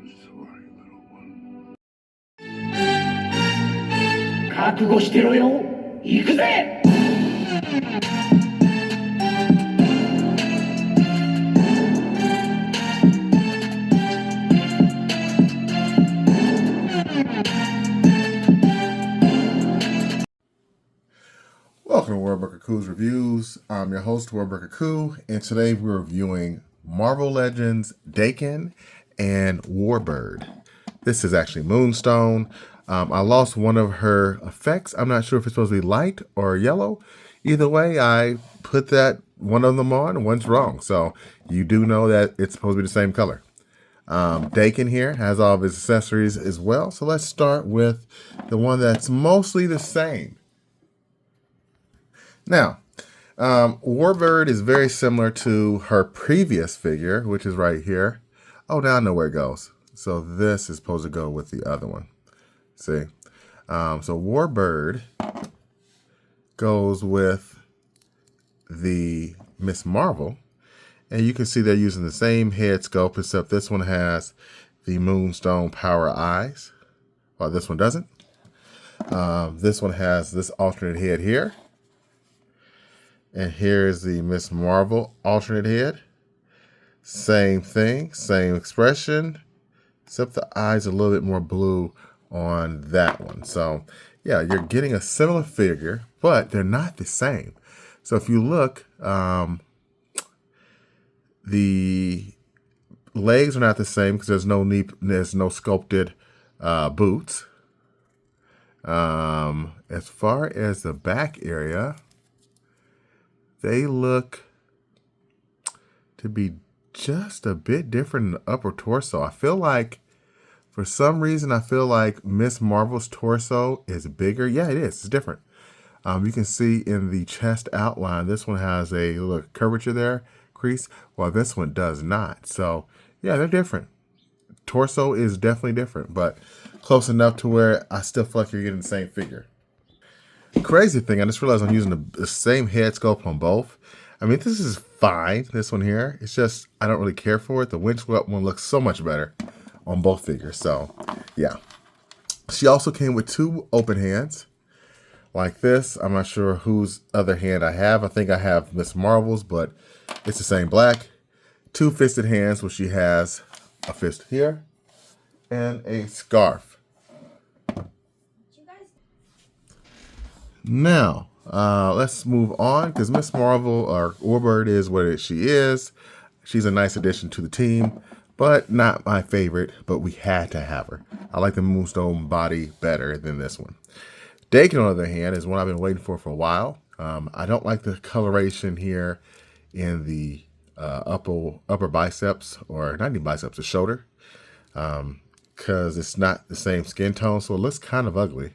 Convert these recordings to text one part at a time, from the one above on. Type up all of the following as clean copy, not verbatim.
Sorry, little one. 覚悟してろよ。行くぜ。Welcome to Warbird Coo's Reviews. I'm your host, Warbird Coo, and today we're reviewing Marvel Legends Daken and Warbird. This is actually Moonstone. I lost one of her effects. I'm not sure if it's supposed to be light or yellow. Either way, I put that one of them on and one's wrong. So you do know that it's supposed to be the same color. Daken here has all of his accessories as well. So let's start with the one that's mostly the same. Now, Warbird is very similar to her previous figure, which is right here. Oh, now I know where it goes. So this is supposed to go with the other one. See? So Warbird goes with the Miss Marvel. And you can see they're using the same head sculpt, except this one has the Moonstone Power Eyes, while this one doesn't. This one has this alternate head here. And here's the Miss Marvel alternate head. Same thing, same expression, except the eyes are a little bit more blue on that one. So, yeah, you're getting a similar figure, but they're not the same. So if you look, the legs are not the same because there's no sculpted boots. As far as the back area, they look to be just a bit different in the upper torso. I feel like, for some reason, Miss Marvel's torso is bigger. Yeah, it is. It's different. You can see in the chest outline, this one has a little curvature there, crease, while this one does not. So, yeah, they're different. Torso is definitely different, but close enough to where I still feel like you're getting the same figure. Crazy thing, I just realized I'm using the same head sculpt on both. I mean, this is fine, this one here. It's just, I don't really care for it. The windswept one looks so much better on both figures. So, yeah. She also came with two open hands like this. I'm not sure whose other hand I have. I think I have Miss Marvel's, but it's the same black. Two fisted hands, where she has a fist here and a scarf. Now, let's move on, because Miss Marvel, or Warbird, is what she is. She's a nice addition to the team, but not my favorite, but we had to have her. I like the Moonstone body better than this one. Daken, on the other hand, is one I've been waiting for a while. I don't like the coloration here in the upper biceps, or not even biceps, the shoulder, because it's not the same skin tone, so it looks kind of ugly.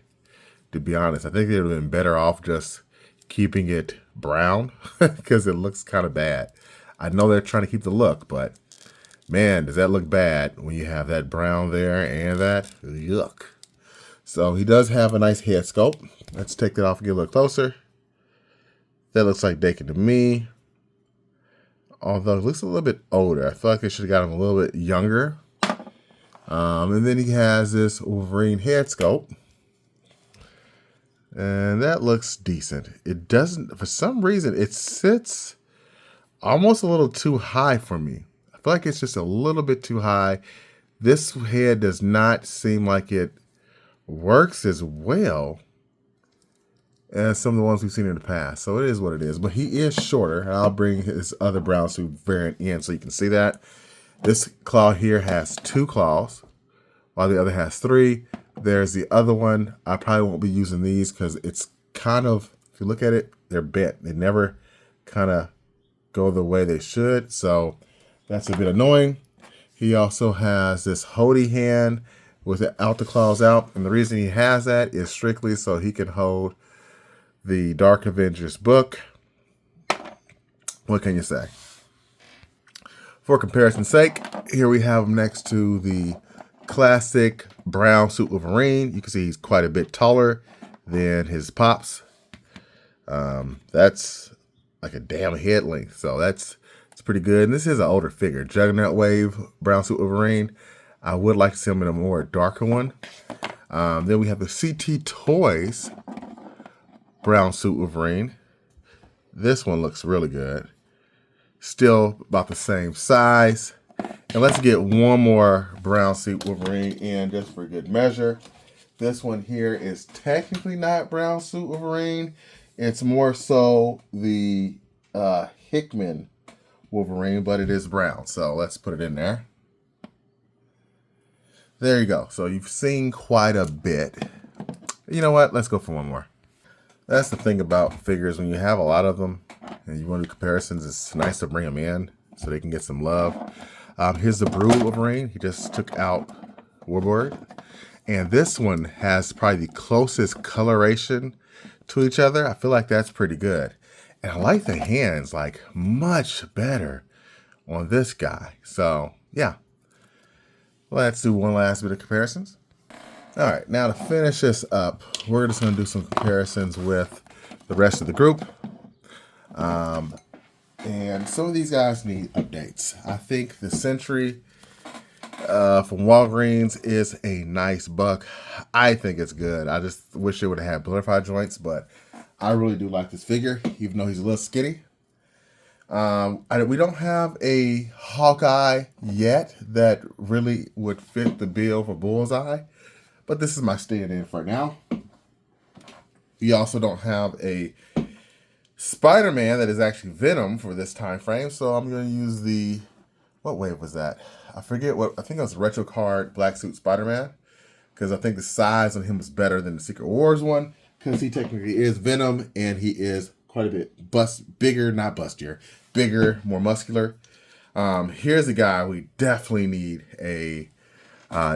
To be honest, I think they would have been better off just keeping it brown because it looks kind of bad. I know they're trying to keep the look, but man, does that look bad when you have that brown there and that? Yuck. So he does have a nice head sculpt. Let's take that off and get a little closer. That looks like Daken to me. Although it looks a little bit older. I feel like they should have got him a little bit younger. And then he has this Wolverine head sculpt. And that looks decent. It doesn't, for some reason, it sits almost a little too high for me. I feel like it's just a little bit too high. This head does not seem like it works as well as some of the ones we've seen in the past. So it is what it is. But he is shorter. And I'll bring his other brown suit variant in so you can see that. This claw here has 2 claws, while the other has 3. There's the other one. I probably won't be using these because it's kind of, if you look at it, they're bent. They never kind of go the way they should. So that's a bit annoying. He also has this holding hand without the claws out. And the reason he has that is strictly so he can hold the Dark Avengers book. What can you say? For comparison's sake, here we have him next to the classic brown suit Wolverine. You can see he's quite a bit taller than his pops. That's like a damn head length, so it's pretty good. And this is an older figure. Juggernaut Wave brown suit Wolverine. I would like to see him in a more darker one. Then we have the CT Toys brown suit Wolverine. This one looks really good. Still about the same size. And let's get one more brown suit Wolverine in just for good measure. This one here is technically not brown suit Wolverine. It's more so the Hickman Wolverine, but it is brown. So let's put it in there. There you go. So you've seen quite a bit. You know what? Let's go for one more. That's the thing about figures. When you have a lot of them and you want to do comparisons, it's nice to bring them in so they can get some love. Here's the Brood Wolverine. He just took out Warbird. And this one has probably the closest coloration to each other. I feel like that's pretty good. And I like the hands like much better on this guy. So yeah, let's do one last bit of comparisons. All right, now to finish this up, we're just going to do some comparisons with the rest of the group. And some of these guys need updates. I think the Sentry from Walgreens is a nice buck. I think it's good. I just wish it would have had butterfly joints, but I really do like this figure, even though he's a little skinny. We don't have a Hawkeye yet that really would fit the bill for Bullseye, but this is my stand-in for now. We also don't have a Spider-Man that is actually Venom for this time frame, so I'm going to use the, what wave was that? I forget what, I think it was Retro Card Black Suit Spider-Man, because I think the size on him is better than the Secret Wars one, because he technically is Venom, and he is quite a bit bigger, not bustier, bigger, more muscular. Here's a guy we definitely need a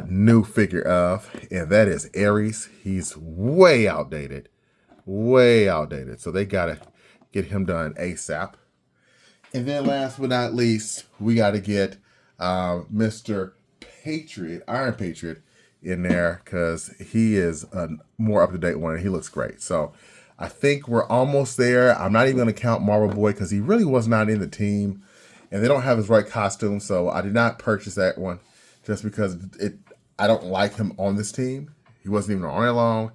new figure of, and that is Ares. He's way outdated, so they gotta get him done ASAP. And then last but not least, we gotta get Mr. Patriot, Iron Patriot, in there, because he is a more up-to-date one and he looks great. So I think we're almost there. I'm not even going to count Marvel Boy because he really was not in the team and they don't have his right costume. So I did not purchase that one just because I don't like him on this team. He wasn't even on it long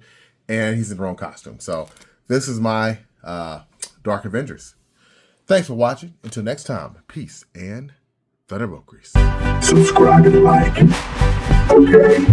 and he's in the wrong costume. So this is my Dark Avengers. Thanks for watching. Until next time, peace and Thunderbolt Grease. Subscribe and like. Okay.